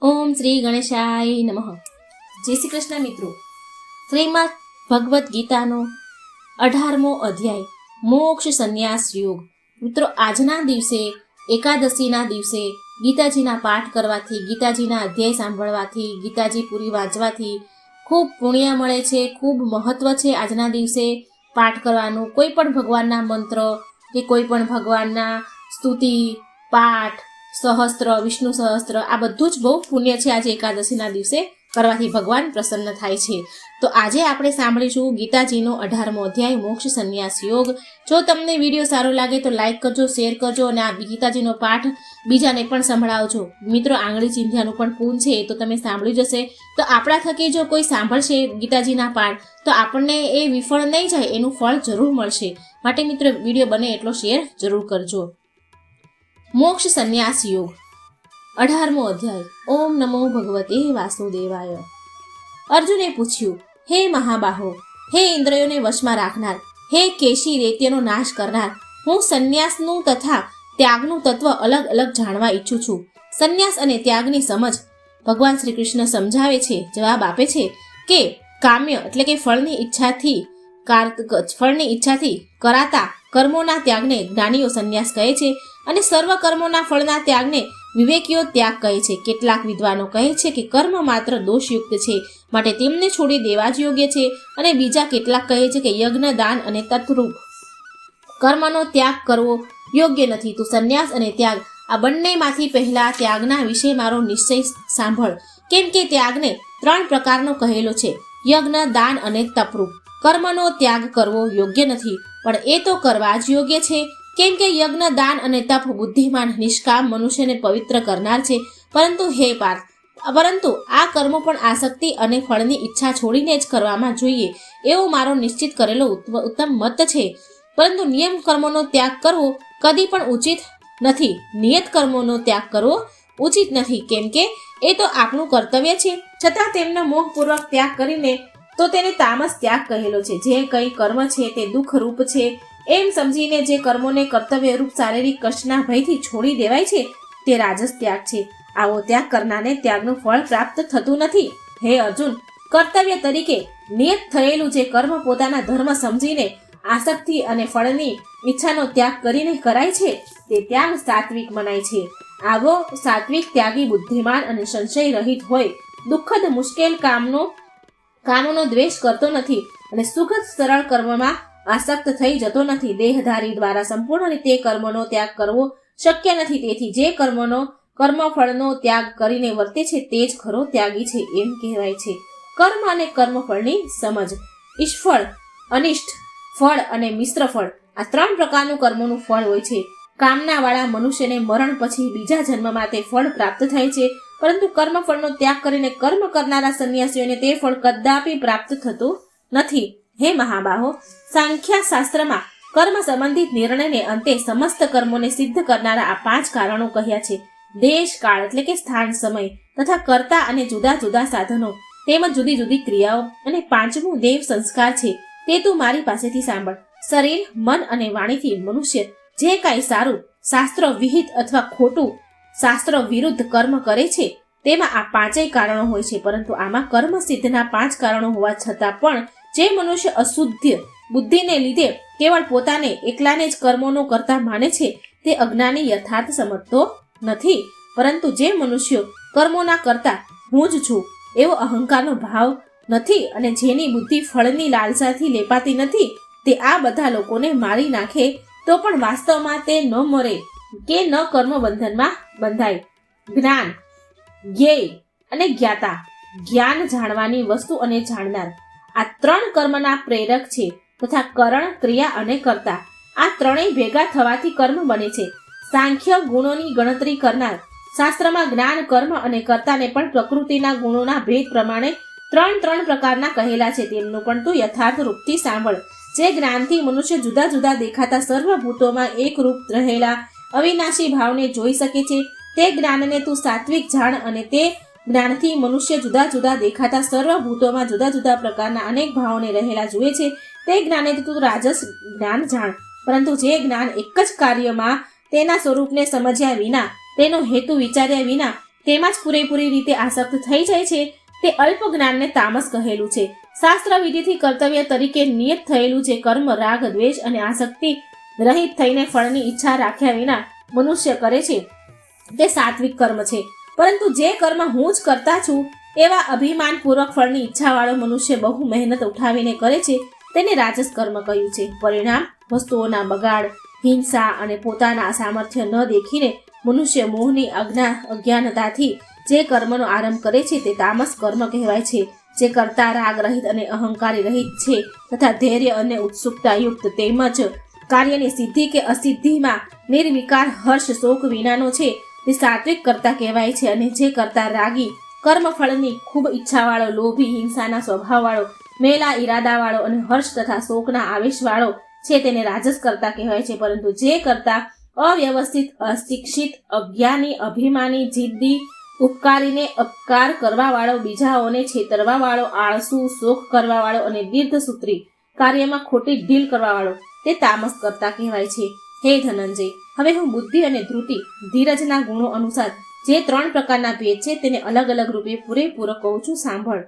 ઓમ શ્રી ગણેશાય નમઃ. જય શ્રી કૃષ્ણ મિત્રો. શ્રીમદ ભગવદ્ ગીતાનો 18મો અધ્યાય મોક્ષ સંન્યાસ યોગ. મિત્રો, આજના દિવસે એકાદશીના દિવસે ગીતાજીના પાઠ કરવાથી, ગીતાજીના અધ્યાય સાંભળવાથી, ગીતાજી પૂરી વાંચવાથી ખૂબ પુણ્ય મળે છે, ખૂબ મહત્વ છે. આજના દિવસે પાઠ કરવાનું, કોઈ પણ ભગવાનના મંત્ર કે કોઈ પણ ભગવાનના સ્તુતિ પાઠ, સહસ્ત્ર, વિષ્ણુ સહસ્ત્ર, આ બધું જ બહુ પુણ્ય છે. આજે એકાદશીના દિવસે કરવાથી ભગવાન પ્રસન્ન થાય છે. તો આજે આપણે સાંભળીશું ગીતાજીનો 18મો અધ્યાય મોક્ષ સંન્યાસ યોગ. જો તમને વિડીયો સારો લાગે તો લાઈક કરજો, શેર કરજો અને આ ગીતાજીનો પાઠ બીજાને પણ સંભળાવજો. મિત્રો, આંગળી ચિંધ્યાનું પણ પૂન છે, તો તમે સાંભળી જશે. તો આપણા થકી જો કોઈ સાંભળશે ગીતાજીના પાઠ, તો આપણને એ વિફળ નહીં જાય, એનું ફળ જરૂર મળશે. માટે મિત્રો, વિડીયો બને એટલો શેર જરૂર કરજો. મોક્ષ સંન્યાસ યોગ 18મો અધ્યાય. ઓમ નમો ભગવતે વાસુદેવાય. અર્જુને પૂછ્યું, હે મહાબાહો, હે ઇન્દ્રિયોને વશમાં રાખનાર, હે કેશી દૈત્યનો નાશ કરનાર, હું સંન્યાસનું તથા ત્યાગનું તત્વ અલગ અલગ જાણવા ઈચ્છું છું. સંન્યાસ અને ત્યાગની સમજ ભગવાન શ્રી કૃષ્ણ સમજાવે છે. જવાબ આપે છે કે કામ્ય એટલે કે ફળની ઈચ્છાથી કરાતા કર્મોના ત્યાગને જ્ઞાનીઓ સંન્યાસ કહે છે અને સર્વ કર્મોના ફળના ત્યાગને વિવેકીઓ ત્યાગ કહે છે. કેટલાક વિદ્વાનો કહે છે કે કર્મ માત્ર દોષયુક્ત છે, માટે તેમને છોડી દેવા જ યોગ્ય છે, અને બીજા કેટલાક કહે છે કે યજ્ઞ, દાન અને તત્રૂપ કર્મનો ત્યાગ કરવો યોગ્ય નથી. તો સંન્યાસ અને ત્યાગ આ બંનેમાંથી પહેલા ત્યાગના વિશે મારો નિશ્ચય સાંભળ. કેમ કે ત્યાગને 3 પ્રકારનો કહેલો છે: યજ્ઞ, દાન અને તપરૂપ. કર્મનો ત્યાગ કરવો યોગ્ય નથી, પણ એ તો કરવા જ યોગ્ય છે. કેમ કે યજ્ઞ, દાન અને તપ બુદ્ધિમાન નિષ્કામ મનુષ્યને પવિત્ર કરનાર છે. પરંતુ આ કર્મો પણ આસક્તિ અને ફળની ઈચ્છા છોડીને જ કરવામાં જોઈએ, એવો મારો નિશ્ચિત કરેલો ઉત્તમ મત છે. પરંતુ નિયમ કર્મોનો ત્યાગ કરવો કદી પણ ઉચિત નથી. નિયત કર્મોનો ત્યાગ કરવો ઉચિત નથી, કેમ કે એ તો આપણું કર્તવ્ય છે. છતાં તેમનો મોહપૂર્વક ત્યાગ કરીને તો તેને તામસ ત્યાગ કહેલો છે. જે કંઈ કર્મ છે તે દુઃખરૂપ છે એમ સમજીને જે કર્મોને કર્તવ્યરૂપ શારીરિક કષ્ટના ભયથી છોડી દેવાય છે, તે રાજસ ત્યાગ છે. આવો ત્યાગ કરનારને ત્યાગનું ફળ પ્રાપ્ત થતું નથી. હે અર્જુન, કર્તવ્ય તરીકે નિયત થયેલું જે કર્મ પોતાના ધર્મ સમજીને આસક્તિ અને ફળની ઈચ્છાનો ત્યાગ કરીને કરાય છે, તે ત્યાગ સાત્વિક મનાય છે. આવો સાત્વિક ત્યાગી બુદ્ધિમાન અને સંશય રહિત હોય, દુઃખદ મુશ્કેલ કામોનો દ્વેષ કરતો નથી અને સુખદ સરળ કર્મમાં આસક્ત થઈ જતો નથી. દેહધારી દ્વારા સંપૂર્ણ રીતે કર્મનો ત્યાગ કરવો શક્ય નથી. તેથી જે કર્મફળનો ત્યાગ કરીને વર્તે છે તે જ ખરો ત્યાગી છે, એમ કહેવાય છે. કર્મ અને કર્મફળની સમજ. ઈશ્ફળ, અનિષ્ટ ફળ અને મિશ્ર ફળ, આ 3 પ્રકારનું કર્મોનું ફળ હોય છે. કામનાવાળા મનુષ્યને મરણ પછી બીજા જન્મમાં તે ફળ પ્રાપ્ત થાય છે, પરંતુ કર્મફળનો ત્યાગ કરીને કર્મ કરનારા સંન્યાસીઓને તે ફળ કદાપી પ્રાપ્ત થતું નથી. હે મહાબાહો, સાંખ્ય શાસ્ત્રમાં કર્મ સંબંધિત નિર્ણયને અંતે સમસ્ત કર્મોને સિદ્ધ કરનારા આ 5 કારણો કહ્યા છે: દેશ, કાળ એટલે કે સ્થાન, સમય તથા કર્તા અને જુદા જુદા સાધનો, તેમજ જુદી જુદી ક્રિયાઓ. અને 5મું દેવ સંસ્કાર છે, તે તું મારી પાસેથી સાંભળ. શરીર, મન અને વાણીથી મનુષ્ય જે કાંઈ સારું, શાસ્ત્ર વિહિત અથવા ખોટું, શાસ્ત્ર વિરુદ્ધ કર્મ કરે છે, તેમાં આ 5 કારણો હોય છે. પરંતુ આમાં કર્મ સિદ્ધના 5 કારણો હોવા છતાં પણ જે મનુષ્ય અશુદ્ધ બુદ્ધિને લીધે કેવળ પોતાને એકલાને જ કર્મોનો કરતા માને છે, તે અજ્ઞાની યથાર્થ સમજતો નથી. પરંતુ જે મનુષ્યો કર્મોના કરતા હું જ છું એવો અહંકારનો ભાવ નથી અને જેની બુદ્ધિ ફળની લાલસાથી લેપાતી નથી, તે આ બધા લોકોને મારી નાખે તો પણ વાસ્તવમાં તે ન મરે કે ન કર્મ બંધનમાં બંધાય. જ્ઞાન, જ્ઞેય અને જ્ઞાતા. જ્ઞાન જાણવાની વસ્તુ અને જાણનાર, આ 3 કર્મના પ્રેરક છે, તથા કરણ, ક્રિયા અને કર્તા, આ 3 ભેગા થવાથી કર્મ બને છે. સાંખ્ય ગુણોની ગણતરી કરનાર. શાસ્ત્રમાં જ્ઞાન, કર્મ અને કર્તાને પણ પ્રકૃતિના ગુણોના ભેદ પ્રમાણે 3 પ્રકારના કહેલા છે. તેમનું પણ તું યથાર્થ રૂપથી સાંભળ. જે જ્ઞાનથી મનુષ્ય જુદા જુદા દેખાતા સર્વભૂતોમાં એક રૂપ રહેલા અવિનાશી ભાવને જોઈ શકે છે, તે જ્ઞાનને તું સાત્વિક જાણ. અને તે જ્ઞાનથી મનુષ્ય જુદા જુદા દેખાતા સર્વભૂતોમાં જુદા જુદા પ્રકારના અનેક ભાવોને રહેલા જુએ છે, તે જ્ઞાને તું રાજસ જ્ઞાન જાણ. પરંતુ જે જ્ઞાન એક જ કાર્યમાં તેના સ્વરૂપને સમજ્યા વિના, તેનો હેતુ વિચાર્યા વિના તેમાં જ પૂરેપૂરી રીતે આસક્ત થઈ જાય છે તે અલ્પ જ્ઞાનને તામસ કહેલું છે. શાસ્ત્ર વિધિથી કર્તવ્ય તરીકે નિયત થયેલું જે કર્મ રાગ દ્વેષ અને આસક્તિ રહિત થઈને ફળની ઈચ્છા રાખ્યા વિના મનુષ્ય કરે છે તે સાત્વિક કર્મ છે. પરંતુ જે કર્મ હું જ કરતા છું એવા અભિમાનપૂર્વક ફળની ઈચ્છાવાળો મનુષ્ય બહુ મહેનત ઉઠાવીને કરે છે તેને રાજસ કર્મ કહ્યું છે. પરિણામ વસ્તુઓના બગાડ, હિંસા અને પોતાના સામર્થ્ય ન દેખીને મનુષ્ય મોહની અજ્ઞાનતાથી જે કર્મનો આરંભ કરે છે તે તામસ કર્મ કહેવાય છે. જે કરતા રાગ રહિત અને અહંકારી રહિત છે તથા ધૈર્ય અને ઉત્સુકતાયુક્ત તેમજ કાર્યની સિદ્ધિ કે અસિદ્ધિમાં નિર્વિકાર હર્ષ શોક વિનાનો છે તે સાત્વિક કરતા કહેવાય છે. અને જે કરતા રાગી, કર્મફળની ખૂબ ઈચ્છાવાળો, લોભી, હિંસાના સ્વભાવવાળો, મેલા ઈરાદાવાળો અને હર્ષ તથા શોકના આવેશવાળો છે તેને રાજસ કરતા કહેવાય છે. પરંતુ જે કરતા અવ્યવસ્થિત, અશિક્ષિત, અજ્ઞાની, અભિમાની, જિદ્દી, ઉપકારીને અપકાર કરવાવાળો, બીજાઓને છેતરવાવાળો, આળસુ, શોક કરવાવાળો અને દીર્ઘસૂત્રી, કાર્યમાં ખોટી ઢીલ કરવાવાળો તે તામસ કરતા કહેવાય છે. હે ધનંજય, હવે હું બુદ્ધિ અને ધૃતિ, ધીરજના ગુણો અનુસાર જે 3 પ્રકારના ભેદ છે તેને અલગ અલગ રૂપે પૂરેપૂરો કહું છું, સાંભળ.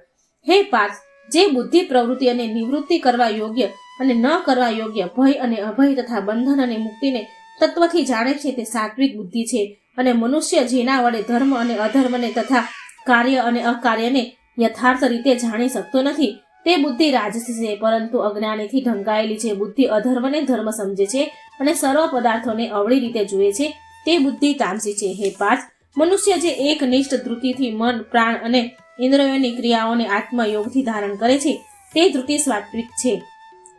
હે પાર્થ, જે બુદ્ધિ પ્રવૃત્તિ અને નિવૃત્તિ કરવા યોગ્ય અને ન કરવા યોગ્ય, ભય અને અભય તથા બંધન અને મુક્તિને તત્વથી જાણે છે તે સાત્વિક બુદ્ધિ છે. અને મનુષ્ય જેના વડે ધર્મ અને અધર્મને તથા કાર્ય અને અકાર્યને યથાર્થ રીતે જાણી શકતો નથી તે બુદ્ધિ રાજસી છે. પરંતુ અજ્ઞાનીથી ઢંકાયેલી જે બુદ્ધિ અધર્મને ધર્મ સમજે છે અને સર્વ પદાર્થોને અવળી રીતે જુએ છે તે બુદ્ધિ તામસી છે. હે પાર્થ, મનુષ્ય જે એકનિષ્ઠ ધૃતિથી મન, પ્રાણ અને ઇન્દ્રિયોની ક્રિયાઓને આત્મયોગથી ધારણ કરે છે તે ધૃતિ સાત્વિક છે.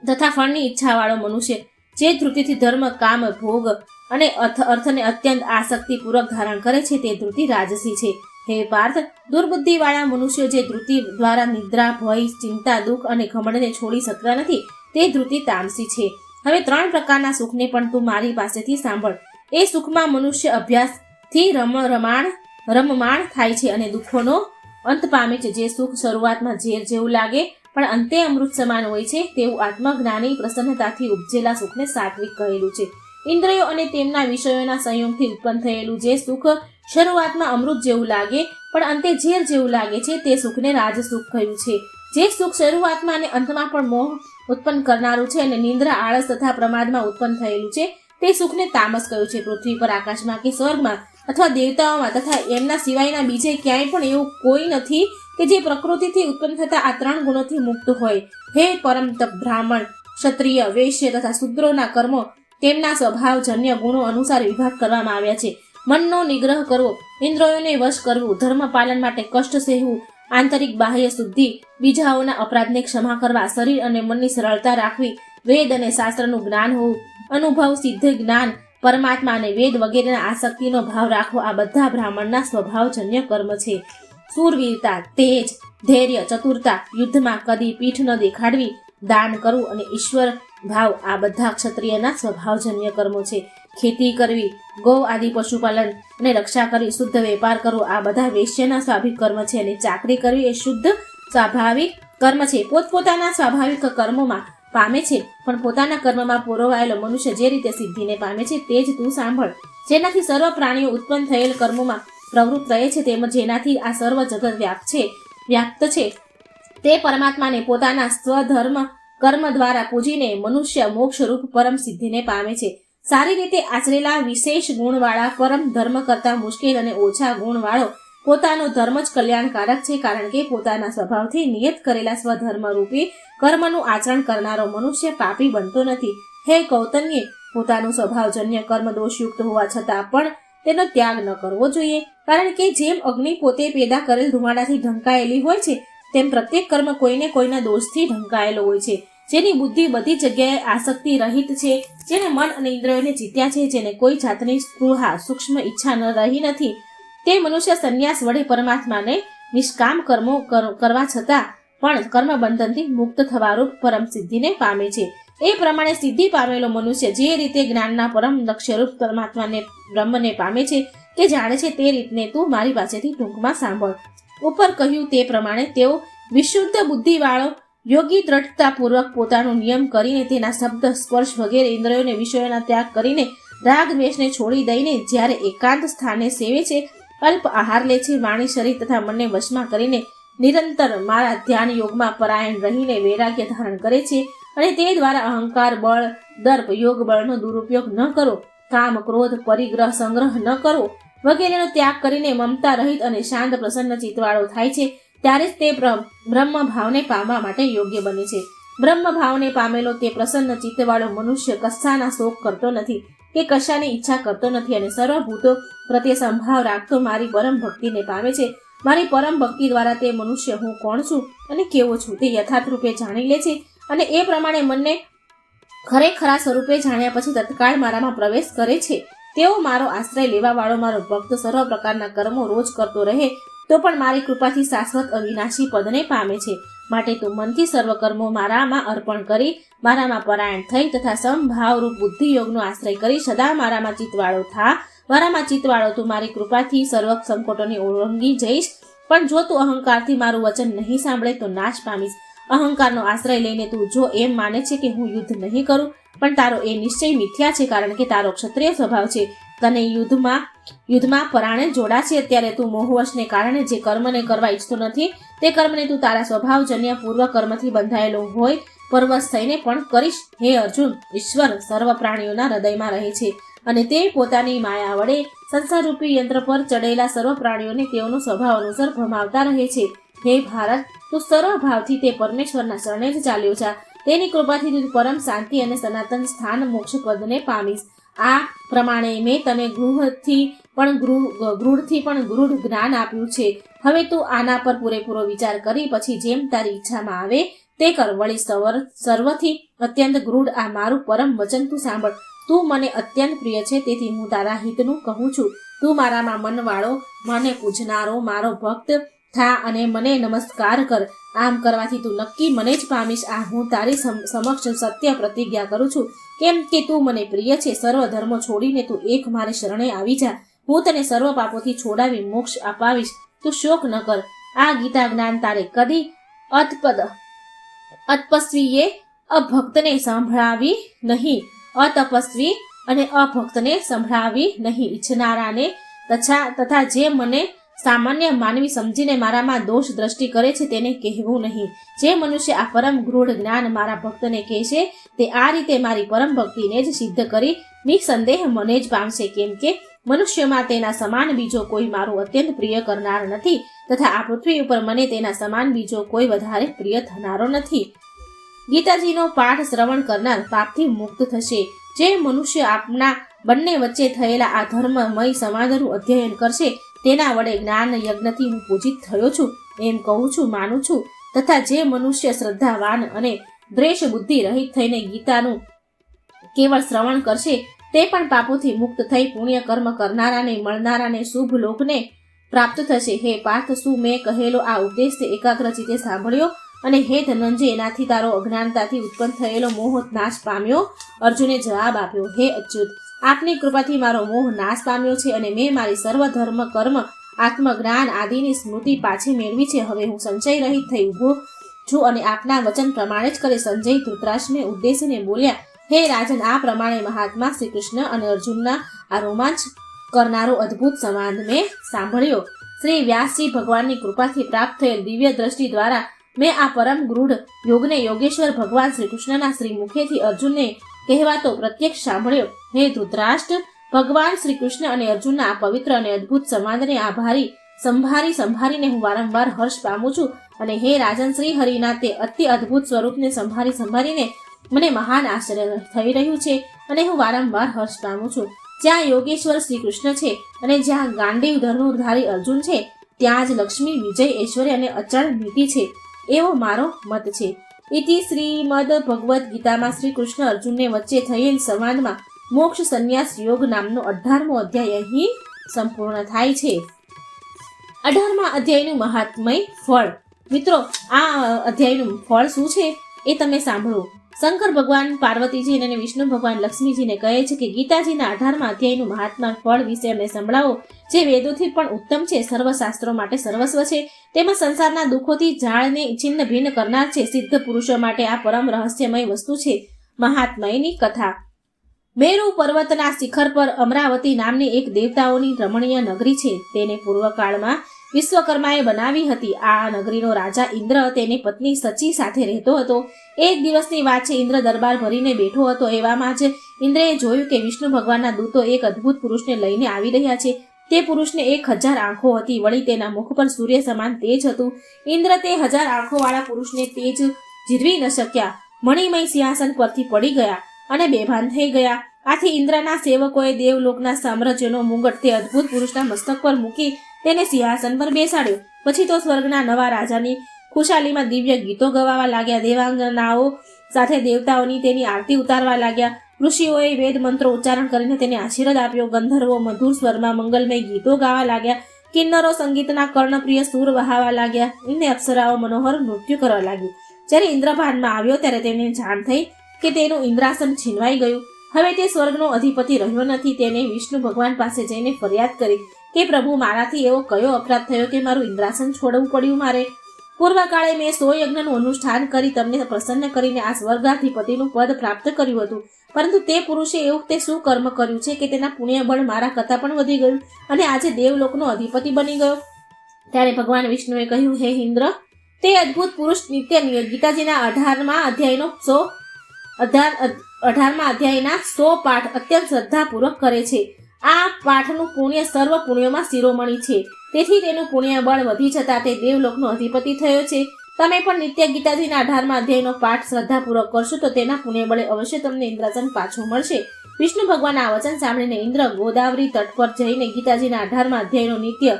તથા ફળની ઈચ્છાવાળો મનુષ્ય જે ધૃતિથી ધર્મ, કામ, ભોગ અને અર્થને અત્યંત આસક્તિપૂર્વક ધારણ કરે છે તે ધૃતિ રાજસી છે. હે પાર્થ, દુર્બુદ્ધિવાળા મનુષ્યો જે ધૃતિ દ્વારા નિદ્રા, ભય, ચિંતા, દુઃખ અને ઘમંડને છોડી શકતા નથી તે ધૃતિ તામસી છે. હવે 3 પ્રકારના સુખને પણ તું મારી પાસેથી સાંભળ. એ સુખમાં મનુષ્ય અભ્યાસથી રમમાણ થાય છે અને દુઃખોનો અંત પામે છે. જે સુખ શરૂઆતમાં ઝેર જેવું લાગે પણ અંતે અમૃત સમાન હોય છે તેવું આત્મજ્ઞાની પ્રસન્નતાથી ઉપજેલા સુખને સાત્વિક કહેલું છે. ઇન્દ્રિયો અને તેમના વિષયોના સંયોગથી ઉત્પન્ન થયેલું જે સુખ શરૂઆતમાં અમૃત જેવું લાગે પણ અંતે ઝેર જેવું લાગે છે તે સુખને રાજસુખ કહ્યું છે. જે સુખ શરૂઆતમાં અને અંતમાં પણ મોહ ઉત્પન્ન કરનારું છે અને નિંદ્રા, આળસ તથા પ્રમાદમાં ઉત્પન્ન થયેલું છે તે સુખને તામસ કહ્યું છે. પૃથ્વી પર, આકાશમાં કે સ્વર્ગમાં અથવા દેવતાઓમાં તથા એમના સિવાયના બીજે ક્યાંય પણ એવું કોઈ નથી કે જે પ્રકૃતિથી ઉત્પન્ન થતા આ 3 ગુણોથી મુક્ત હોય. હે પરમ તપ, બ્રાહ્મણ, ક્ષત્રિય, વૈશ્ય તથા શૂદ્રોના કર્મો તેમના સ્વભાવજન્ય ગુણો અનુસાર વિભાગ કરવામાં આવ્યા છે. મનનો નિગ્રહ કરવો, ઇન્દ્રિયોને વશ કરવું, ધર્મ પાલન માટે કષ્ટ સહેવું, આંતરિક બાહ્ય શુદ્ધિ, બીજાઓના અપરાધને ક્ષમા કરવા, શરીર અને મનની સરળતા રાખવી, વેદ અને શાસ્ત્રનું જ્ઞાન હોવું, અનુભવ સિદ્ધ જ્ઞાન, પરમાત્મા અને વેદ વગેરેના આસક્તિનો ભાવ રાખવો આ બધા બ્રાહ્મણના સ્વભાવજન્ય કર્મ છે. શૂરવીરતા, તેજ, ધૈર્ય, ચતુરતા, યુદ્ધમાં કદી પીઠ ન દેખાડવી, દાન કરવું અને ઈશ્વર ભાવ આ બધા ક્ષત્રિયના સ્વભાવજન્ય કર્મો છે. ખેતી કરવી, ગૌ આદિ પશુપાલન અને રક્ષા કરવી, શુદ્ધ વેપાર કરવો આ બધા વૈશ્યના સ્વાભાવિક કર્મ છે. અને ચાકરી કરવી એ શુદ્ધ સ્વાભાવિક કર્મ છે. પોતપોતાના સ્વાભાવિક કર્મોમાં પામે છે પણ પોતાના કર્મમાં પુરોવાયેલો મનુષ્ય જે રીતે સિદ્ધિને પામે છે તે જ તું સાંભળ. જેનાથી સર્વ પ્રાણીઓ ઉત્પન્ન થયેલ કર્મોમાં પ્રવૃત્ત રહે છે તેમજ જેનાથી આ સર્વ જગત વ્યાપ્ત છે તે પરમાત્માને પોતાના સ્વધર્મ કર્મ દ્વારા પૂજીને મનુષ્ય મોક્ષરૂપ પરમ સિદ્ધિને પામે છે. સારી રીતે આચરેલા વિશેષ ગુણવાળા પરમ ધર્મ કરતા મુશ્કેલ અને ઓછા ગુણવાળો પોતાનો ધર્મ જ કલ્યાણકારક છે. કારણ કે પોતાના સ્વભાવથી નિયત કરેલા સ્વધર્મરૂપી કર્મનું આચરણ કરનારો મનુષ્ય પાપી બનતો નથી. હે કૌતન્ય, પોતાનું સ્વભાવજન્ય કર્મ દોષયુક્ત હોવા છતાં પણ તેનો ત્યાગ ન કરવો જોઈએ. કારણ કે જેમ અગ્નિ પોતે પેદા કરેલ ધુમાડાથી ઢંકાયેલી હોય છે તેમ પ્રત્યેક કર્મ કોઈને કોઈના દોષથી ઢંકાયેલો હોય છે. જેની બુદ્ધિ બધી જગ્યાએ આસક્તિ રહિત છે, જેને મન અને ઇન્દ્રિયોને જીત્યા છે, જેને કોઈ જાતની સ્પૃહા, સૂક્ષ્મ ઈચ્છા ન રહી નથી તે મનુષ્ય સંન્યાસ વડે પરમાત્માને નિષ્કામ કર્મો કરવા છતાં પણ કર્મબંધનથી મુક્ત થવારૂપ પરમ સિદ્ધિને પામે છે. એ પ્રમાણે સિદ્ધિ પામેલો મનુષ્ય જે રીતે જ્ઞાનના પરમ લક્ષ્યરૂપ પરમાત્માને બ્રહ્મને પામે છે કે જાણે છે તે રીતને તું મારી પાસેથી ટૂંકમાં સાંભળ. ઉપર કહ્યું તે પ્રમાણે તેઓ વિશુદ્ધ બુદ્ધિવાળો યોગી દ્રઢતાપૂર્વક પોતાનો નિયમ કરીને તેના શબ્દ, સ્પર્શ વગેરે ઇન્દ્રિયોને વિષયોના ત્યાગ કરીને રાગ દ્વેષને છોડી દઈને જ્યારે એકાંત સ્થાને સેવે છે અલ્પ આહાર લે છે, વાણી, શરીર તથા મનને વશમાં કરીને નિરંતર મારા ધ્યાન યોગમાં પરાયણ રહીને વૈરાગ્ય ધારણ કરે છે અને તે દ્વારા અહંકાર, બળ, દર્પ, યોગ બળનો દુરુપયોગ ન કરો, કામ, ક્રોધ, પરિગ્રહ, સંગ્રહ ન કરો વગેરેનો ત્યાગ કરીને મમતા રહિત અને શાંત પ્રસન્ન ચિત્તવાળો થાય છે, ત્યારે જ તે બ્રહ્મ ભાવને પામવા માટે યોગ્ય બને છે. બ્રહ્મ ભાવને પામેલો તે પ્રસન્ન ચિત્તવાળો મનુષ્ય કશાના શોક કરતો નથી કે કશાની ઈચ્છા કરતો નથી અને સર્વભૂતો પ્રત્યે સંભાવ રાખતો મારી પરમ ભક્તિને પામે છે. મારી પરમ ભક્તિ દ્વારા તે મનુષ્ય હું કોણ છું અને કેવો છું તે યથાર્થ રૂપે જાણી લે છે અને એ પ્રમાણે મનને ખરેખરા સ્વરૂપે જાણ્યા પછી તત્કાળ મારામાં પ્રવેશ કરે છે. તેઓ મારો આશ્રય લેવા વાળો મારો ભક્ત સર્વ પ્રકારના કર્મો રોજ કરતો રહે તો પણ મારી કૃપાથી શાશ્વત અવિનાશી પદને પામે છે. માટે તું મનથી સર્વ કર્મો મારામાં અર્પણ કરી મારામાં પરાયણ થઈ તથા સમભાવરૂપ બુદ્ધિ યોગનો આશ્રય કરી સદા મારામાં ચિત્તવાળો થા. મારામાં ચિત્તવાળો તું મારી કૃપાથી સર્વ સંકટોને ઓળંગી જઈશ. પણ જો તું અહંકારથી મારું વચન નહીં સાંભળે તો નાશ પામીશ. અહંકારનો આશ્રય લઈને તું જો એમ માને છે કે હું યુદ્ધ નહીં કરું, પણ તારો એ નિશ્ચય મિથ્યા છે, કારણ કે તારો ક્ષત્રિય સ્વભાવ છે. તને યુદ્ધમાં પરાણે જોડા છે. અત્યારે તું મોહવશને કારણે જે કર્મને કરવા ઈચ્છતો નથી તે કર્મને તું તારા સ્વભાવજન્ય પૂર્વ કર્મથી બંધાયેલો હોય પરવશ થઈને પણ કરીશ. હે અર્જુન, ઈશ્વર સર્વ પ્રાણીઓના હૃદયમાં રહે છે અને તે પોતાની માયા વડે સંસારરૂપી યંત્ર પર ચડેલા સર્વ પ્રાણીઓને તેઓનો સ્વભાવ અનુસાર ભમાવતા રહે છે. હે ભારત, તું સર્વ ભાવથી તે પરમેશ્વરના શરણે જ ચાલ્યો જા. તેની કૃપાથી તું પરમ શાંતિ અને સનાતન સ્થાન મોક્ષ પદને પામીશ. આ પ્રમાણે મેં તને ગૃઢથી પણ ગૃઢ જ્ઞાન આપ્યું છે. હવે તું આના પર પૂરેપૂરો વિચાર કરી પછી જેમ તારી ઈચ્છામાં આવે તે કર. વળી સર્વથી અત્યંત ગૃઢ આ મારું પરમ વચન તું સાંભળ. તું મને અત્યંત પ્રિય છે, તેથી હું તારા હિતનું કહું છું. તું મારામાં મનવાળો, મને પૂજનારો મારો ભક્ત થા અને મને નમસ્કાર કર. આમ કરવાથી તું નક્કી મને જ પામીશ. આ હું તારી સમક્ષ સત્ય પ્રતિજ્ઞા કરું છું, કેમ કે તું મને પ્રિય છે. સર્વ ધર્મો છોડીને તું એક મારી શરણે આવી જા. હું તને સર્વ પાપોથી છોડાવી મોક્ષ અપાવીશ. તું શોક ન કર. આ ગીતા જ્ઞાન તારે કદી અતપસ્વીએ અભક્તને સંભળાવી નહીં. અતપસ્વી અને અભક્તને સંભળાવી નહીં. ઈચ્છનારાને તથા જે મને સામાન્ય માનવી સમજીને મારામાં દોષ દ્રષ્ટિ કરે છે તેને કહેવું નહીં. જે મનુષ્ય આ પરમ ગૂઢ જ્ઞાન મારા ભક્તને કહેશે તે આ રીતે મારી પરમ ભક્તિને જ સિદ્ધ કરી નિસંદેહ મને જ પામશે. કેમ કે મનુષ્યમાં તેના સમાન બીજો કોઈ મારું અત્યંત પ્રિય કરનાર નથી તથા આ પૃથ્વી ઉપર મને તેના સમાન બીજો કોઈ વધારે પ્રિય થનારો નથી. ગીતાજીનો પાઠ શ્રવણ કરનાર પાપથી મુક્ત થશે. જે મનુષ્ય આપના બંને વચ્ચે થયેલા આ ધર્મમય સંવાદનું અધ્યયન કરશે તેના વડે જ્ઞાન યજ્ઞથી હું પૂજિત થયો છું એમ કહું છું, માનું છું. તથા જે મનુષ્ય શ્રદ્ધાવાન અને દ્વેષ બુદ્ધિ રહિત થઈને ગીતાનું કેવળ શ્રવણ કરશે તે પણ પાપોથી મુક્ત થઈ પુણ્ય કર્મ કરનારાને મળનારાને શુભ લોકને પ્રાપ્ત થશે. હે પાર્થ, શું મેં કહેલો આ ઉપદેશ તે એકાગ્ર ચિત્તે સાંભળ્યો અને હે ધનંજય, એનાથી તારો અજ્ઞાનતાથી ઉત્પન્ન થયેલો મોહ નાશ પામ્યો? અર્જુને જવાબ આપ્યો, હે અચ્યુત, આપની કૃપાથી મારો મોહ નાશ પામ્યો છે અને મેં મારી સર્વ ધર્મ કર્મ આત્મજ્ઞાન આદિની સ્મૃતિ પાછી મેળવી છે. હવે હું સંશય રહિત થઈ ઊભો છું અને આપના વચન પ્રમાણે જ કરે. સંજય ધૃતરાષ્ટ્રને ઉદ્દેશીને બોલ્યા, હે રાજન, આ પ્રમાણે મહાત્મા શ્રી કૃષ્ણ અને અર્જુનના આ રોમાંચ કરનારો અદ્ભુત સંવાદ મેં સાંભળ્યો. શ્રી વ્યાસજી ભગવાનની કૃપાથી પ્રાપ્ત થયેલ દિવ્ય દ્રષ્ટિ દ્વારા મેં આ પરમ ગૂઢ યોગને યોગેશ્વર ભગવાન શ્રી કૃષ્ણના શ્રી મુખેથી અર્જુનને કહેવાતો પ્રત્યક્ષ સાંભળ્યો. હે ધૃતરાષ્ટ્ર, ભગવાન શ્રી કૃષ્ણ અને અર્જુનના આ પવિત્ર અને અદ્ભુત સંવાદને સંભાળીને હું વારંવાર હર્ષ પામું છું. અને હે રાજન, શ્રી હરિના તે અતિ અદ્ભુત સ્વરૂપને સંભાળીને મને મહાન આશ્ચર્ય થઈ રહ્યું છે અને હું વારંવાર હર્ષ પામું છું. જ્યાં યોગેશ્વર શ્રી કૃષ્ણ છે અને જ્યાં ગાંડીવ ધનુર્ધારી અર્જુન છે ત્યાં જ લક્ષ્મી, વિજય, ઐશ્વર્ય અને અચળ નીતિ છે એવો મારો મત છે. ઇતિ શ્રીમદ ભગવદ્ ગીતામાં શ્રી કૃષ્ણ અર્જુનને વચ્ચે થયેલ સંવાદમાં મોક્ષ સંન્યાસ યોગ નામનો 18મો અધ્યાય અહીં સંપૂર્ણ થાય છે. 18મા અધ્યાયનું મહાત્મય ફળ. મિત્રો, આ અધ્યાયનું ફળ શું છે એ તમે સાંભળો. શંકર ભગવાન પાર્વતીજી અને વિષ્ણુ ભગવાન લક્ષ્મીજીને કહે છે કે ગીતાજીના 18મા અધ્યાયનું મહાત્મા ફળ વિશે અમને સંભળાવો, જે વેદોથી પણ ઉત્તમ છે, સર્વશાસ્ત્રો માટે સર્વસ્વ છે, તેમાં સંસારના દુઃખોથી ઝાડને છિન્ન ભિન્ન કરનાર છે. સિદ્ધ પુરુષો માટે આ પરમ રહસ્યમય વસ્તુ છે. મહાત્મયની કથા. મેરુ પર્વતના શિખર પર અમરાવતી નામની એક દેવતાઓની રમણીય નગરી છે. તેને પૂર્વકાળમાં વિશ્વકર્માએ બનાવી હતી. આ નગરીનો રાજા ઇન્દ્ર તેની પત્ની સચી સાથે રહેતો હતો. એક દિવસની વાત છે. ઇન્દ્ર દરબાર ભરીને બેઠો હતો. એવામાં જ ઇન્દ્રએ જોયું કે વિષ્ણુ ભગવાનના દૂતો એક અદ્ભુત પુરુષને લઈને આવી રહ્યા છે. તે પુરુષને 1000 આંખો હતી. વળી તેના મુખ પર સૂર્ય સમાન તેજ હતું. ઇન્દ્ર તે 1000 આંખોવાળા પુરુષને તેજ જીરવી ન શક્યા. મણિમય સિંહાસન પરથી પડી ગયા અને બેભાન થઈ ગયા. આથી ઇન્દ્રના સેવકોએ દેવલોકના સામ્રાજ્યનો મુંગટ તે અદ્ભુત પુરુષના મસ્તક પર મૂકી તેને સિંહાસન પર બેસાડ્યો. પછી તો સ્વર્ગના નવા રાજાની ખુશાલીમાં દિવ્ય ગીતો ગવાવા લાગ્યા. દેવાંગનાઓ સાથે દેવતાઓની તેની આરતી ઉતારવા લાગ્યા. ઋષિઓએ વેદ મંત્રો ઉચ્ચારણ કરીને તેને આશીર્વાદ આપ્યો. ગંધર્વો મધુર સ્વરમાં મંગલમય ગીતો ગાવા લાગ્યા. કિન્નરો સંગીતના કર્ણપ્રિય સૂર વહાવા લાગ્યા. અને અપ્સરાઓ મનોહર નૃત્ય કરવા લાગી. જ્યારે ઇન્દ્ર ભાનમાં આવ્યો ત્યારે તેને જાણ થઈ કે તેનું ઇન્દ્રાસન છીનવાઈ ગયું. હવે તે સ્વર્ગનો અધિપતિ રહ્યો નથી. તેને વિષ્ણુ ભગવાન પાસે જઈને ફરિયાદ કરી કે પ્રભુ, મારાથી એવો કયો અપરાધ થયો કે મારું ઇન્દ્રાસન છોડવું પડ્યું મારે? પૂર્વકાળે મેં 100 યજ્ઞનું અનુષ્ઠાન કરી તમને પ્રસન્ન કરીને આ સ્વર્ગાધિપતિનું પદ પ્રાપ્ત કર્યું હતું. પરંતુ તે પુરુષે એવું તે શું કર્મ કર્યું છે કે તેના પુણ્ય બળ મારા કરતાં પણ વધી ગયું અને આજે દેવલોકનો અધિપતિ બની ગયો? ત્યારે ભગવાન વિષ્ણુએ કહ્યું, હે ઇન્દ્ર, તે અદ્ભુત પુરુષ નિત્ય ગીતાજીના 18મા અધ્યાયના 100 પાઠ અત્યંત શ્રદ્ધાપૂર્વક કરે છે. આ પાઠનું પુણ્ય સર્વ પુણ્યોમાં શિરોમણી છે. તેથી તેનું પુણ્ય બળ વધી જતાં તે દેવલોકનો અધિપતિ થયો છે. તમે પણ નિત્ય ગીતાજીના 18મા અધ્યાયનો પાઠ શ્રદ્ધાપૂર્વક કરશો તો તેના પુણ્ય બળે અવશ્ય તમને ઇન્દ્રાસન પાછું મળશે. વિષ્ણુ ભગવાનના આ વચન સાંભળીને ઇન્દ્ર ગોદાવરી તટ પર જઈને ગીતાજીના 18મા અધ્યાયનો નિત્ય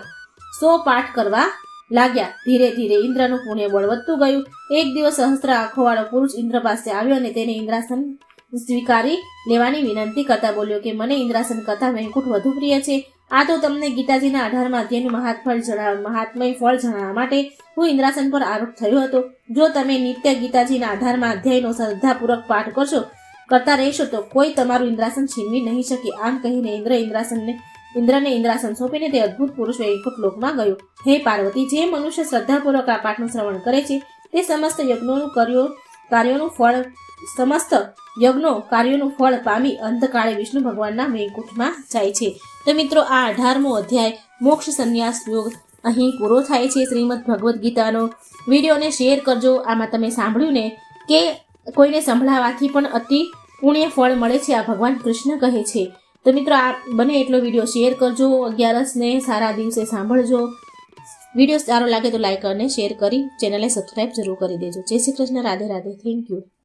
100 પાઠ કરવા લાગ્યા. ધીરે ધીરે ઇન્દ્રનું પુણ્ય બળ વધતું ગયું. એક દિવસ સહસ્ત્ર આંખોવાળો પુરુષ ઇન્દ્ર પાસે આવ્યો અને તેને ઇન્દ્રાસન સ્વીકારી લેવાની વિનંતી કરતા બોલ્યો કે મને ઇન્દ્રાસન કરતાં વૈકુંઠ વધુ પ્રિય છે. આ તો તમને ગીતાજીના 18મા અધ્યાયનું મહાત્મય ફળ જણાવવા માટે હું ઇન્દ્રાસન પર આરૂઢ થયો હતો. જો તમે નિત્ય ગીતાજીના 18મા અધ્યાયનો શ્રદ્ધાપૂર્વક પાઠ કરતા રહેશો તો કોઈ તમારું ઇન્દ્રાસન છીનવી નહીં શકે. આમ કહીને ઇન્દ્રને ઇન્દ્રાસન સોંપીને તે અદ્ભુત પુરુષ વૈકુંઠ લોકમાં ગયો. હે પાર્વતી, જે મનુષ્ય શ્રદ્ધાપૂર્વક આ પાઠનું શ્રવણ કરે છે તે સમસ્ત કાર્યોનું ફળ પામી અંતકાળે વિષ્ણુ ભગવાનના વૈકુંઠમાં જાય છે. તો મિત્રો, આ 18મો અધ્યાય મોક્ષ સંન્યાસ યોગ અહીં પૂરો થાય છે. શ્રીમદ ભગવદ્ ગીતાનો વિડીયોને શેર કરજો. આમાં તમે સાંભળ્યું ને કે કોઈને સંભળાવવાથી પણ અતિ પુણ્ય ફળ મળે છે, આ ભગવાન કૃષ્ણ કહે છે. તો મિત્રો, આ બને એટલો વિડીયો શેર કરજો. 11સને સારા દિવસે સાંભળજો. વિડીયો સારો લાગે તો લાઈક અને શેર કરી ચેનલને સબસ્ક્રાઈબ જરૂર કરી દેજો. જય શ્રી કૃષ્ણ. રાધે રાધે. Thank you.